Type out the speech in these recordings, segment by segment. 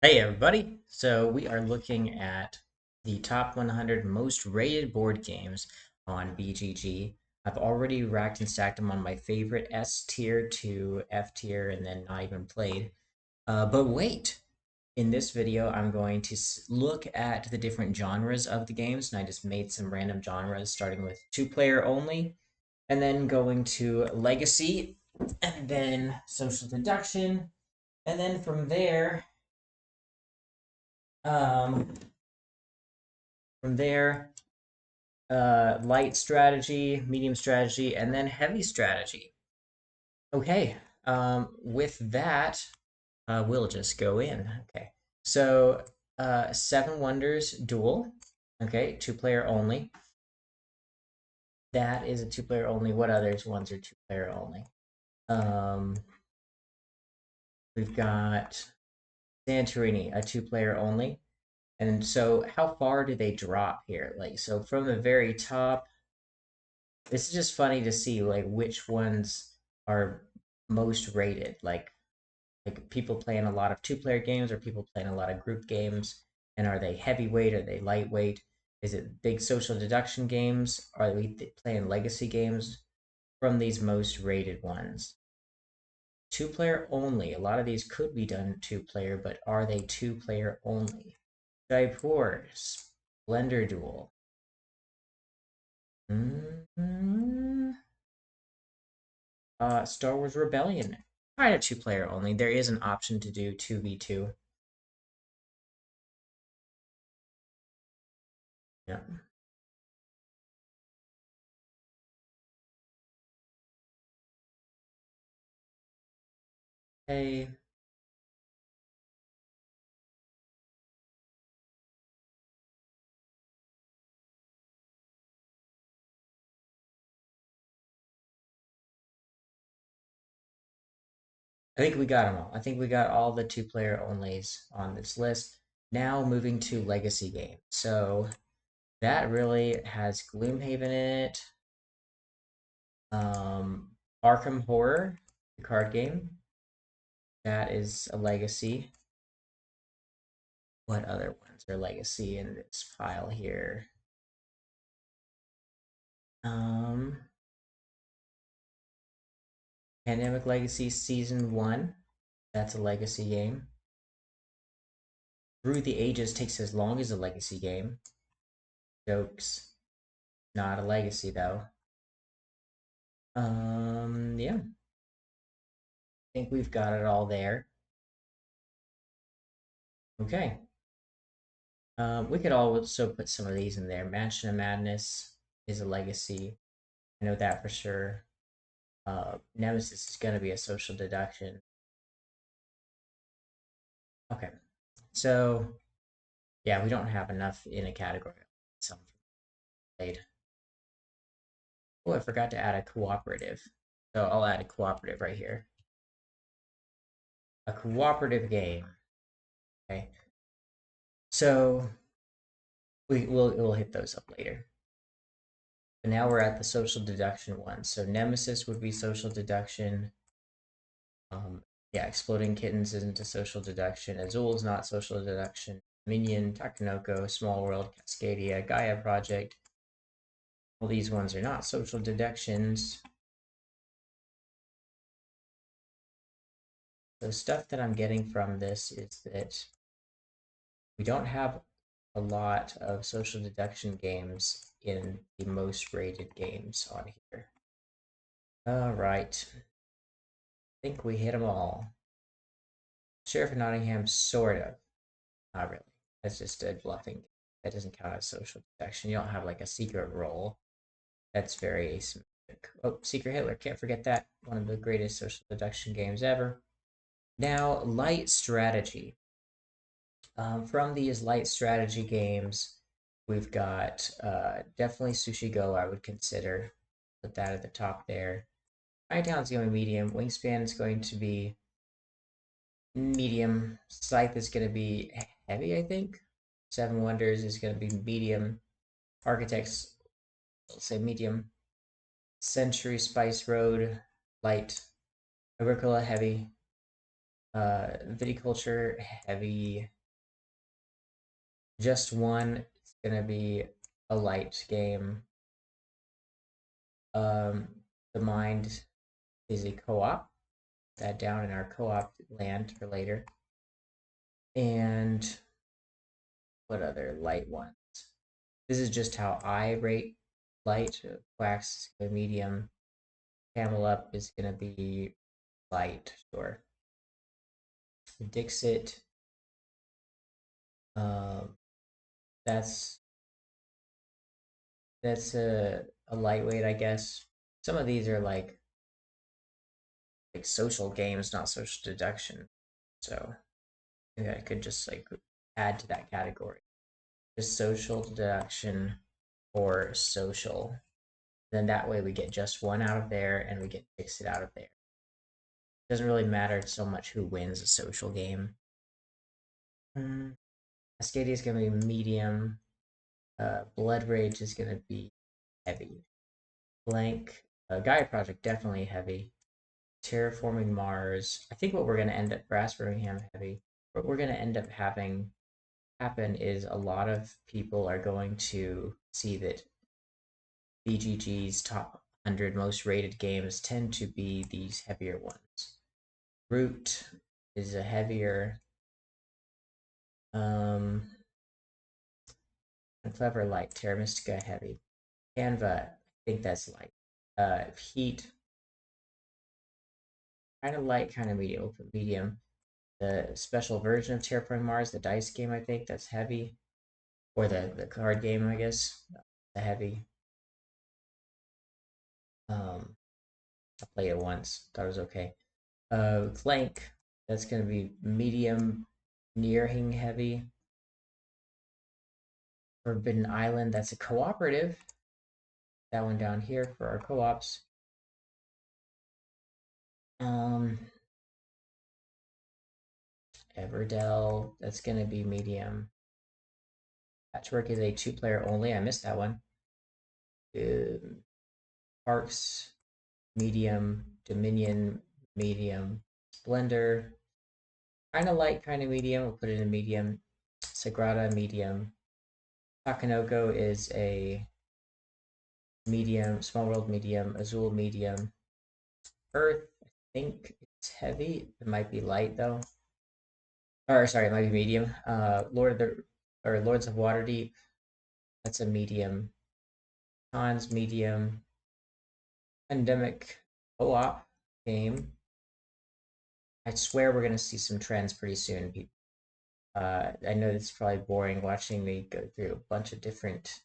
Hey everybody! So we are looking at the top 100 most rated board games on BGG. I've already racked and stacked them on my favorite S tier to F tier and then not even played. But wait! In this video, I'm going to look at the different genres of the games, and I just made some random genres, starting with two-player only, and then going to Legacy, and then Social Deduction, and then from there, um, From there, light strategy, medium strategy, and then heavy strategy. Okay, with that, we'll just go in. Okay, so Seven Wonders Duel. Okay, two-player only. That is a two-player only. What others ones are two-player only? Um, we've got Santorini, a two-player only. And so, how far do they drop here? Like, so from the very top, this is just funny to see like which ones are most rated. Like people playing a lot of two-player games or people playing a lot of group games, and are they heavyweight? Are they lightweight? Is it big social deduction games? Are we playing legacy games from these most rated ones? Two-player only. A lot of these could be done two-player, but are they two-player only? Jaipur, Splendor Duel. Mm-hmm. Star Wars Rebellion. Kind of two-player only. There is an option to do 2v2. Yeah. Hey, I think we got them all. I think we got all the two-player onlys on this list. Now moving to legacy game. So that really has Gloomhaven in it. Arkham Horror, the card game. That is a legacy. What other ones are legacy in this pile here? Um, Pandemic Legacy Season 1. That's a legacy game. Through the Ages takes as long as a legacy game. Jokes. Not a legacy though. Yeah. I think we've got it all there. Okay. We could also put some of these in there. Mansion of Madness is a legacy. I know that for sure. Nemesis is going to be a social deduction. Okay. So, yeah, we don't have enough in a category. Some played. Oh, I forgot to add a cooperative. So I'll add a cooperative right here. A cooperative game. Okay. So we'll hit those up later. But now we're at the social deduction one. So Nemesis would be social deduction. Yeah, Exploding Kittens isn't a social deduction. Azul is not social deduction. Minion, Takanoko, Small World, Cascadia, Gaia Project. All these ones are not social deductions. The stuff that I'm getting from this is that we don't have a lot of social deduction games in the most rated games on here. All right. I think we hit them all. Sheriff of Nottingham, sort of. Not really. That's just a bluffing. That doesn't count as social deduction. You don't have like a secret role. That's very asymmetric. Oh, Secret Hitler. Can't forget that. One of the greatest social deduction games ever. Now, light strategy. From these light strategy games, we've got definitely Sushi Go, I would consider. Put that at the top there. Chinatown's going to be medium. Wingspan is going to be medium. Scythe is going to be heavy, I think. Seven Wonders is going to be medium. Architects, I'll say medium. Century Spice Road, light. Agricola, heavy. Viticulture, heavy. Just one. It's gonna be a light game. Um, the Mind is a co-op. That down in our co-op land for later. And what other light ones? This is just how I rate light. Wax, medium. Camel up is gonna be light, sure. Dixit. Um, that's a lightweight, I guess. Some of these are like social games, not social deduction. So maybe I could just like add to that category. Just social deduction or social. Then that way we get just one out of there and we get Dixit out of there. It doesn't really matter so much who wins a social game. Cascadia is going to be medium. Blood Rage is going to be heavy. Blank. Gaia Project, definitely heavy. Terraforming Mars. I think what we're going to end up, Brass Birmingham, heavy. What we're going to end up having happen is a lot of people are going to see that BGG's top 100 most rated games tend to be these heavier ones. Root is a heavier. Um, Clever light. Terra Mystica heavy. Canva, I think that's light. Heat, kind of light, kind of medium. Open medium. The special version of Terraforming Mars, the dice game, I think that's heavy, or the card game, I guess, the heavy. I played it once, thought it was okay. Clank, that's gonna be medium, nearing heavy. Forbidden Island, that's a cooperative. That one down here for our co-ops. Um, Everdell, that's gonna be medium. Patchwork is a two-player only. I missed that one. Parks, medium. Dominion, medium. Splendor, kind of light, kind of medium. We'll put it in medium. Sagrada, medium. Takanoko is a medium. Small World, medium. Azul, medium. Earth, I think it's heavy. It might be light though. Or sorry, it might be medium. Lords of Waterdeep. That's a medium. Cons, medium. Endemic co-op game. I swear we're gonna see some trends pretty soon, people. I know it's probably boring watching me go through a bunch of different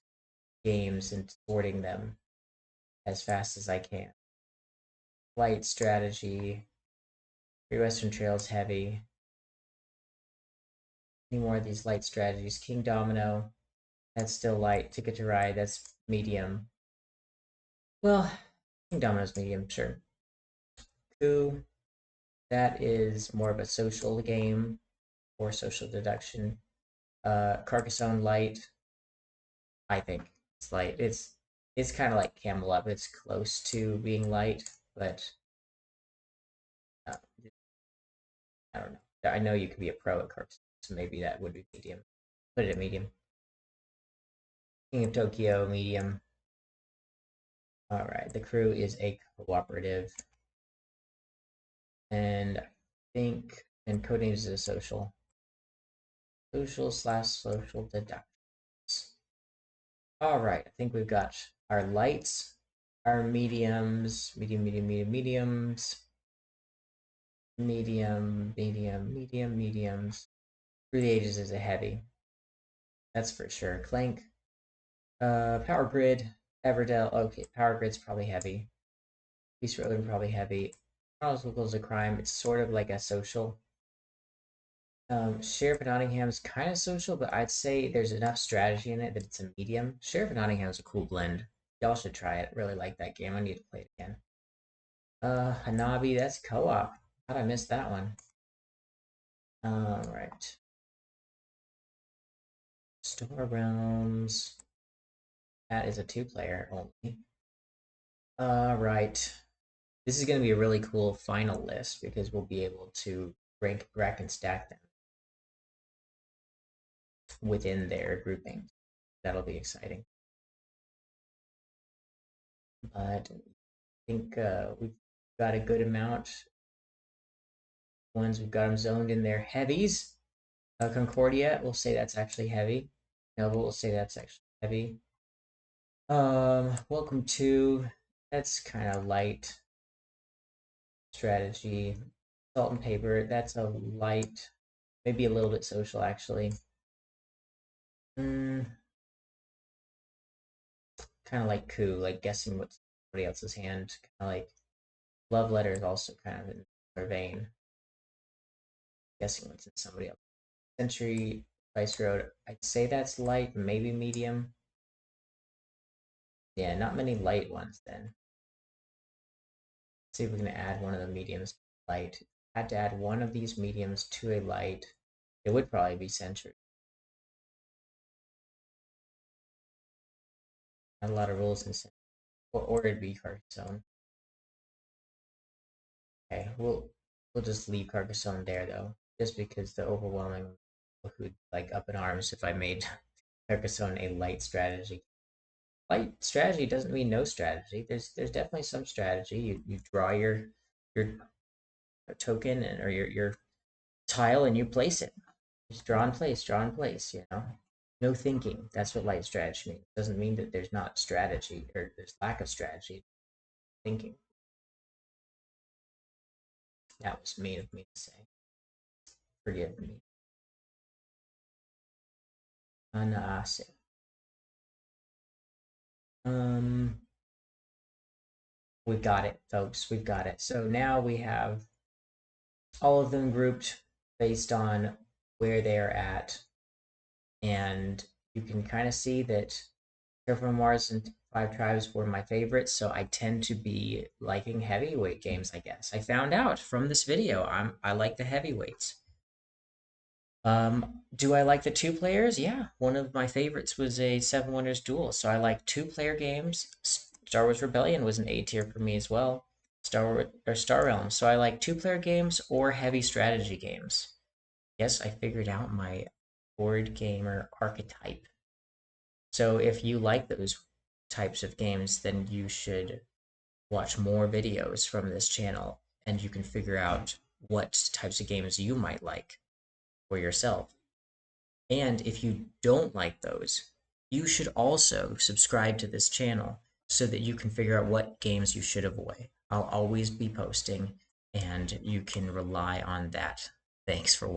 games and sorting them as fast as I can. Light strategy. Free Western Trails heavy. Any more of these light strategies? King Domino. That's still light. Ticket to Ride. That's medium. Well, King Domino's medium, sure. Coup. That is more of a social game or social deduction. Carcassonne light. I think it's light. It's kind of like Camel Up. It's close to being light, but uh, I don't know. I know you could be a pro at Carcassonne, so maybe that would be medium. Put it at medium. King of Tokyo, medium. All right, the crew is a cooperative, and I think and Codenames is a social. Social/social deductions. All right, I think we've got our lights, our mediums, mediums, mediums. Through the Ages is a heavy. That's for sure. Clank, Power Grid, Everdell. Okay, Power Grid's probably heavy. Beast Road probably heavy. Charles Wiggles a crime. It's sort of like a social. Sheriff of Nottingham's kind of social, but I'd say there's enough strategy in it that it's a medium. Sheriff of Nottingham's a cool blend. Y'all should try it. Really like that game. I need to play it again. Hanabi, that's co-op. How'd I miss that one? Right. Store Realms. That is a two-player only. Right. This is going to be a really cool final list because we'll be able to rack and stack them within their grouping. That'll be exciting. But I think we've got a good amount. Ones we've got them zoned in their heavies. Concordia, we'll say that's actually heavy. Nova will say that's actually heavy. Welcome to, that's kind of light. Strategy. Salt and paper, that's a light, maybe a little bit social actually. Kind of like coup, like guessing what's somebody else's hand. Kind of like love letter is also kind of in their vein. Guessing what's in somebody else. Century, Spice Road, I'd say that's light, maybe medium. Yeah, not many light ones then. Let's see if we can add one of the mediums light. Had to add one of these mediums to a light. It would probably be Century. Not a lot of rules in Century. Or it'd be Carcassonne. Okay, we'll just leave Carcassonne there though, just because the overwhelming would like up in arms if I made Carcassonne a light strategy. Light strategy doesn't mean no strategy. There's definitely some strategy. You draw your token and or your tile and you place it. Just draw and place, draw and place. No thinking. That's what light strategy means. It doesn't mean that there's not strategy or there's lack of strategy. Thinking. That was mean of me to say. Forgive me. Anase. We've got it, folks. We've got it. So now we have all of them grouped based on where they're at. And you can kind of see that Terraform Mars and Five Tribes were my favorites, so I tend to be liking heavyweight games, I guess. I found out from this video I like the heavyweights. Do I like the two players? Yeah, one of my favorites was a Seven Wonders Duel, so I like two-player games. Star Wars Rebellion was an A tier for me as well. Star Realms, so I like two-player games or heavy strategy games. Yes, I figured out my board gamer archetype. So if you like those types of games, then you should watch more videos from this channel and you can figure out what types of games you might like for yourself. And if you don't like those, you should also subscribe to this channel so that you can figure out what games you should avoid. I'll always be posting and you can rely on that. Thanks for watching.